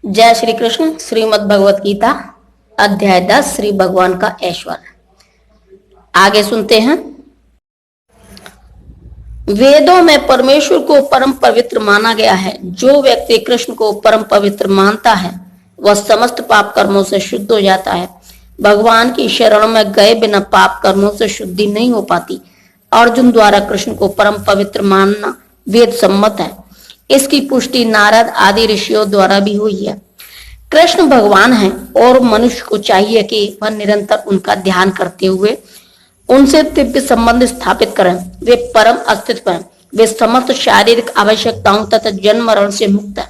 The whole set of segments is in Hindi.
जय श्री कृष्ण। श्रीमद् भगवत गीता अध्याय 10 श्री भगवान का ऐश्वर्य। आगे सुनते हैं। वेदों में परमेश्वर को परम पवित्र माना गया है। जो व्यक्ति कृष्ण को परम पवित्र मानता है वह समस्त पाप कर्मों से शुद्ध हो जाता है। भगवान की शरण में गए बिना पाप कर्मों से शुद्धि नहीं हो पाती। अर्जुन द्वारा कृष्ण को परम पवित्र मानना वेद सम्मत है। इसकी पुष्टि नारद आदि ऋषियों द्वारा भी हुई है। कृष्ण भगवान हैं और मनुष्य को चाहिए कि वह निरंतर उनका ध्यान करते हुए उनसे दिव्य संबंध स्थापित करें। वे परम अस्तित्व हैं। वे समस्त शारीरिक आवश्यकताओं तथा जन्म मरण से मुक्त है।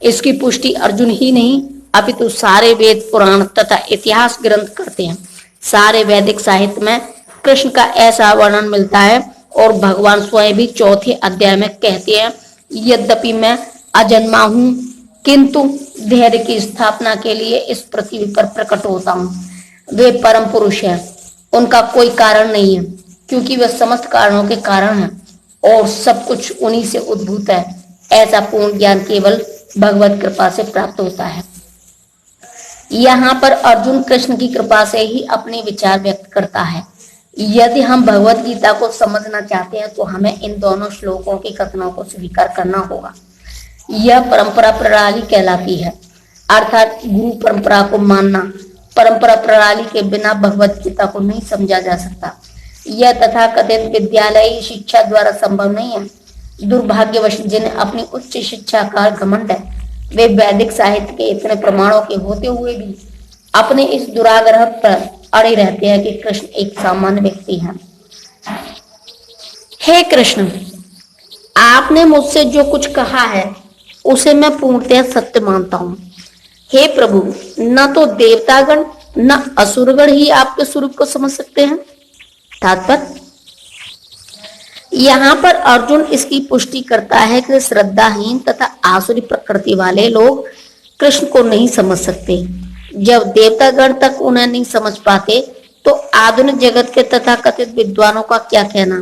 इसकी पुष्टि अर्जुन ही नहीं अपितु सारे वेद पुराण तथा इतिहास ग्रंथ करते हैं। सारे वैदिक साहित्य में कृष्ण का ऐसा वर्णन मिलता है और भगवान स्वयं भी चौथे अध्याय में कहते हैं, यद्यपि मैं अजन्मा हूं किंतु धैर्य की स्थापना के लिए इस पृथ्वी पर प्रकट होता हूं। वे परम पुरुष हैं। उनका कोई कारण नहीं है क्योंकि वे समस्त कारणों के कारण हैं और सब कुछ उन्हीं से उद्भूत है। ऐसा पूर्ण ज्ञान केवल भगवत कृपा से प्राप्त होता है। यहाँ पर अर्जुन कृष्ण की कृपा से ही अपने विचार व्यक्त करता है। यदि हम भगवत गीता को समझना चाहते हैं तो हमें इन दोनों श्लोकों के कथनों को स्वीकार करना होगा। यह परंपरा प्रणाली कहलाती है, अर्थात गुरु परंपरा को मानना। परंपरा प्रणाली के बिना भगवत गीता को नहीं समझा जा सकता। यह तथाकथित विद्यालयी शिक्षा द्वारा संभव नहीं है। दुर्भाग्यवश जिन्हें अपनी उच्च शिक्षा का घमंड है, वे वैदिक साहित्य के इतने प्रमाणों के होते हुए भी अपने इस दुराग्रह पर अड़े रहते हैं कि कृष्ण एक सामान्य व्यक्ति है। हे कृष्ण, आपने मुझसे जो कुछ कहा है उसे मैं पूर्णतः सत्य मानता हूँ। हे प्रभु, न तो देवतागण न असुरगण ही आपके स्वरूप को समझ सकते हैं। तात्पर्य, यहाँ पर अर्जुन इसकी पुष्टि करता है कि श्रद्धाहीन तथा आसुरी प्रकृति वाले लोग कृष्ण को नहीं समझ सकते। जब देवतागण तक उन्हें नहीं समझ पाते तो आधुनिक जगत के तथाकथित विद्वानों का क्या कहना।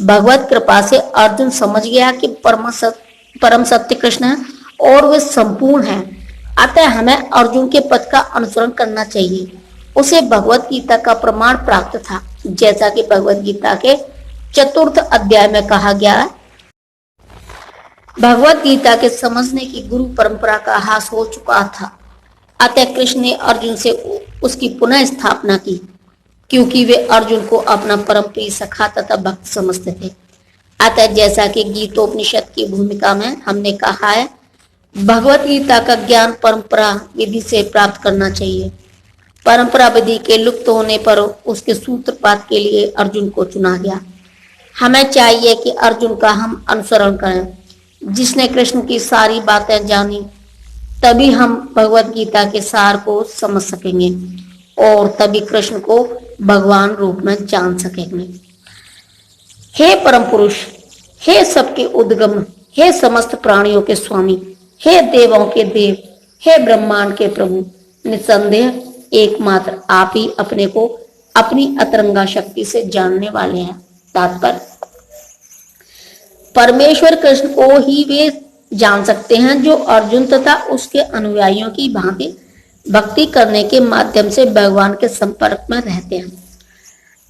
भगवत कृपा से अर्जुन समझ गया कि परम सत्य कृष्ण है और वे संपूर्ण हैं। अतः हमें अर्जुन के पथ का अनुसरण करना चाहिए। उसे भगवत गीता का प्रमाण प्राप्त था, जैसा कि भगवत गीता के 4th अध्याय में कहा गया है। भगवत गीता के समझने की गुरु परंपरा का ह्रास हो चुका था। अतः कृष्ण ने अर्जुन से उसकी पुनः स्थापना की, क्योंकि वे अर्जुन को अपना परम प्रिय सखा तथा भक्त समझते थे। अतः जैसा कि गीतोपनिषद की भूमिका में हमने कहा है, भगवत गीता का ज्ञान परंपरा विधि से प्राप्त करना चाहिए। परंपरा विधि के लुप्त होने पर उसके सूत्रपात के लिए अर्जुन को चुना गया। हमें चाहिए कि अर्जुन का हम अनुसरण करें। जिसने कृष्ण की सारी बातें जानी, तभी हम भगवत गीता के सार को समझ सकेंगे और तभी कृष्ण को भगवान रूप में जान सकेंगे। हे परम पुरुष, हे सबके उद्गम, हे समस्त प्राणियों के स्वामी, हे देवों के देव, हे ब्रह्मांड के प्रभु, निसंदेह एकमात्र आप ही अपने को अपनी अतरंगा शक्ति से जानने वाले हैं। तात्पर्य, परमेश्वर कृष्ण को ही वे जान सकते हैं जो अर्जुन तथा उसके अनुयायियों की भांति भक्ति करने के माध्यम से भगवान के संपर्क में रहते हैं।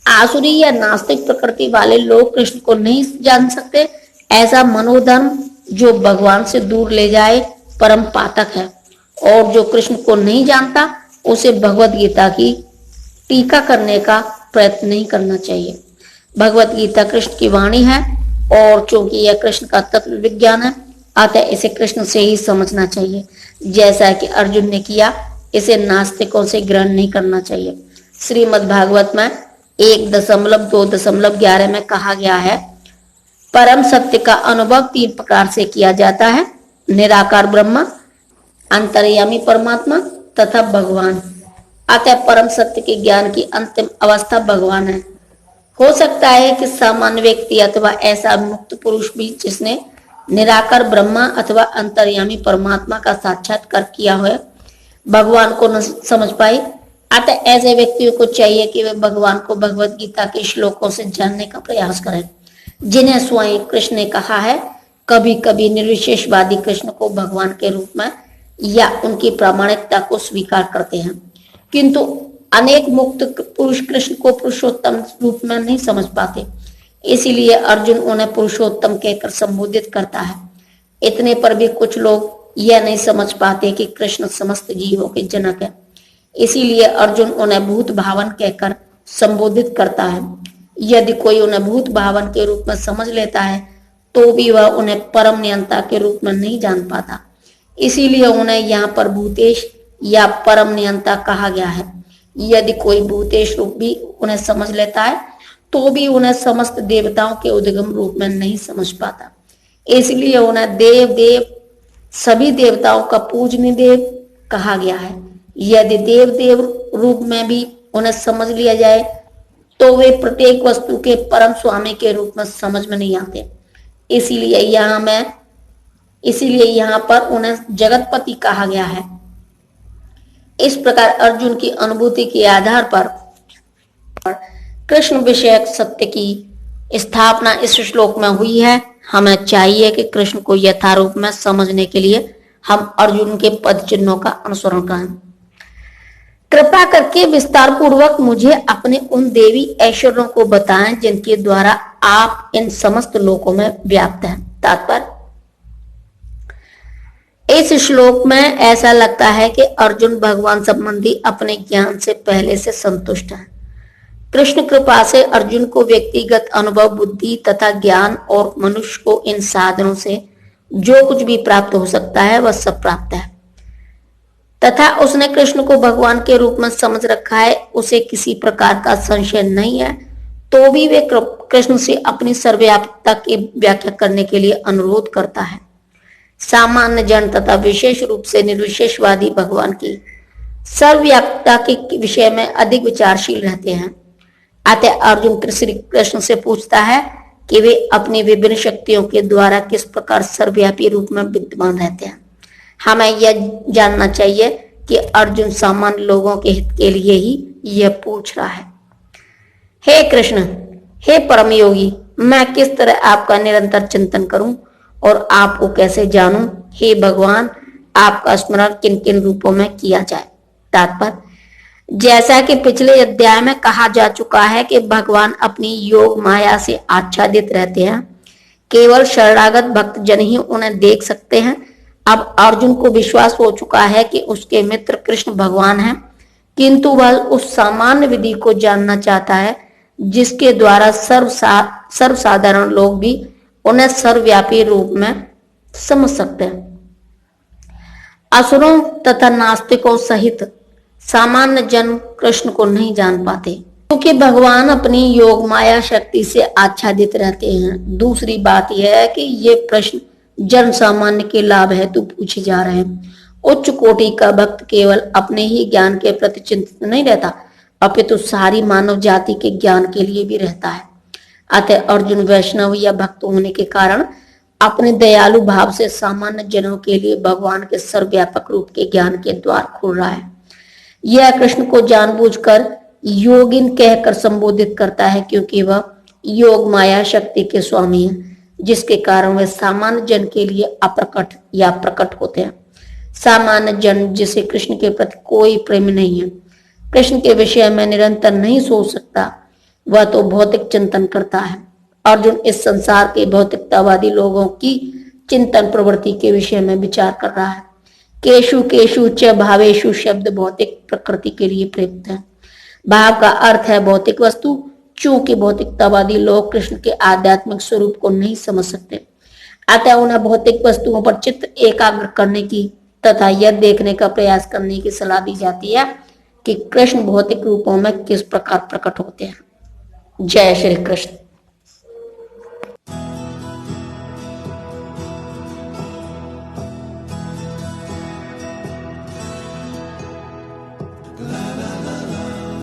आसुरी या नास्तिक प्रकृति वाले लोग कृष्ण को नहीं जान सकते। ऐसा मनोधर्म जो भगवान से दूर ले जाए परम पातक है, और जो कृष्ण को नहीं जानता उसे भगवत गीता की टीका करने का प्रयत्न नहीं करना चाहिए। भगवत गीता कृष्ण की वाणी है और चूंकि यह कृष्ण का तत्व विज्ञान है, अतः इसे कृष्ण से ही समझना चाहिए। जैसा कि अर्जुन ने किया, इसे नास्तिकों से ग्रहण नहीं करना चाहिए। श्रीमद् भागवत में 1.2.11 में कहा गया है, परम सत्य का अनुभव 3 प्रकार से किया जाता है, निराकार ब्रह्मा, अंतर्यामी परमात्मा तथा भगवान। अतः परम सत्य के ज्ञान की अंतिम अवस्था भगवान है। हो सकता है कि सामान्य व्यक्ति अथवा ऐसा मुक्त पुरुष भी जिसने निराकार ब्रह्मा अथवा अंतर्यामी परमात्मा का साक्षात्कार किया हो, भगवान को न समझ पाए। अतः ऐसे व्यक्तियों को चाहिए कि वे भगवान को भगवत गीता के श्लोकों से जानने का प्रयास करें, जिन्हें स्वयं कृष्ण ने कहा है। कभी कभी निर्विशेषवादी कृष्ण को भगवान के रूप में या उनकी प्रामाणिकता को स्वीकार करते हैं, किंतु अनेक मुक्त पुरुष कृष्ण को पुरुषोत्तम रूप में नहीं समझ पाते। इसीलिए अर्जुन उन्हें पुरुषोत्तम कहकर संबोधित करता है। इतने पर भी कुछ लोग यह नहीं समझ पाते कि कृष्ण समस्त जीवों के जनक है। इसीलिए अर्जुन उन्हें भूत भावन कहकर संबोधित करता है। यदि कोई उन्हें भूत भावन के रूप में समझ लेता है तो भी वह उन्हें परम नियंता के रूप में नहीं जान पाता। इसीलिए उन्हें यहाँ पर भूतेश या परम नियंता कहा गया है। यदि कोई भूतेश रूप भी उन्हें समझ लेता है तो भी उन्हें समस्त देवताओं के उद्गम रूप में नहीं समझ पाता। इसलिए उन्हें देव सभी देवताओं का पूजनीय देव कहा गया है। यदि देव रूप में भी उन्हें समझ लिया जाए तो वे प्रत्येक वस्तु के परम स्वामी के रूप में समझ में नहीं आते। इसीलिए यहाँ पर उन्हें जगतपति कहा गया है। इस प्रकार अर्जुन की अनुभूति के आधार पर कृष्ण विषयक सत्य की स्थापना इस श्लोक में हुई है। हमें चाहिए कि कृष्ण को यथारूप में समझने के लिए हम अर्जुन के पद चिन्हों का अनुसरण करें। कृपा करके विस्तार पूर्वक मुझे अपने उन देवी ऐश्वर्यों को बताएं जिनके द्वारा आप इन समस्त लोकों में व्याप्त हैं। तात्पर्य, इस श्लोक में ऐसा लगता है कि अर्जुन भगवान संबंधी अपने ज्ञान से पहले से संतुष्ट है। कृष्ण कृपा से अर्जुन को व्यक्तिगत अनुभव, बुद्धि तथा ज्ञान और मनुष्य को इन साधनों से जो कुछ भी प्राप्त हो सकता है वह सब प्राप्त है तथा उसने कृष्ण को भगवान के रूप में समझ रखा है। उसे किसी प्रकार का संशय नहीं है, तो भी वे कृष्ण से अपनी सर्वव्यापकता की व्याख्या करने के लिए अनुरोध करता है। सामान्य जन तथा विशेष रूप से निर्विशेषवादी भगवान की सर्वव्यापकता के विषय में अधिक विचारशील रहते हैं। अतः अर्जुन श्री कृष्ण से पूछता है कि वे अपनी विभिन्न शक्तियों के द्वारा किस प्रकार सर्वव्यापी रूप में विद्यमान रहते हैं। हमें यह जानना चाहिए कि अर्जुन सामान्य लोगों के हित के लिए ही यह पूछ रहा है। हे कृष्ण, हे परम योगी, मैं किस तरह आपका निरंतर चिंतन करूं और आपको कैसे जानूं? हे भगवान, आपका स्मरण किन किन रूपों में किया जाए? तात्पर्य, जैसा कि पिछले अध्याय में कहा जा चुका है कि भगवान अपनी योग माया से आच्छादित रहते हैं। केवल शरणागत भक्त जन ही उन्हें देख सकते हैं। अब अर्जुन को विश्वास हो चुका है कि उसके मित्र कृष्ण भगवान हैं, किंतु वह उस सामान्य विधि को जानना चाहता है जिसके द्वारा सर्वसाधारण लोग भी उन्हें सर्वव्यापी रूप में समझ सकते हैं। असुरों तथा नास्तिकों सहित सामान्य जन कृष्ण को नहीं जान पाते क्योंकि भगवान अपनी योग माया शक्ति से आच्छादित रहते हैं। दूसरी बात यह है कि ये प्रश्न जन सामान्य के लाभ हेतु पूछे जा रहे हैं। उच्च कोटि का भक्त केवल अपने ही ज्ञान के प्रति चिंतित नहीं रहता, अपितु सारी मानव जाति के ज्ञान के लिए भी रहता है। अतः अर्जुन वैष्णव या भक्त होने के कारण अपने दयालु भाव से सामान्य जनों के लिए भगवान के सर्वव्यापक रूप के ज्ञान के द्वार खोल रहा है। यह कृष्ण को जानबूझकर योगिन कहकर संबोधित करता है क्योंकि वह योग माया शक्ति के स्वामी है, जिसके कारण वे सामान्य जन के लिए अप्रकट या प्रकट होते हैं। सामान्य जन जिसे कृष्ण के प्रति कोई प्रेम नहीं है, कृष्ण के विषय में निरंतर नहीं सोच सकता, वह तो भौतिक चिंतन करता है। अर्जुन इस संसार के भौतिकतावादी लोगों की चिंतन प्रवृत्ति के विषय में विचार कर रहा है। केशु केशु च भावेशु शब्द भौतिक प्रकृति के लिए प्रयुक्त है। भाव का अर्थ है भौतिक वस्तु। चूंकि भौतिकतावादी लोग कृष्ण के आध्यात्मिक स्वरूप को नहीं समझ सकते, अतः उन्हें भौतिक वस्तुओं पर चित्त एकाग्र करने की तथा यह देखने का प्रयास करने की सलाह दी जाती है कि कृष्ण भौतिक रूपों में किस प्रकार प्रकट होते हैं। जय श्री कृष्ण।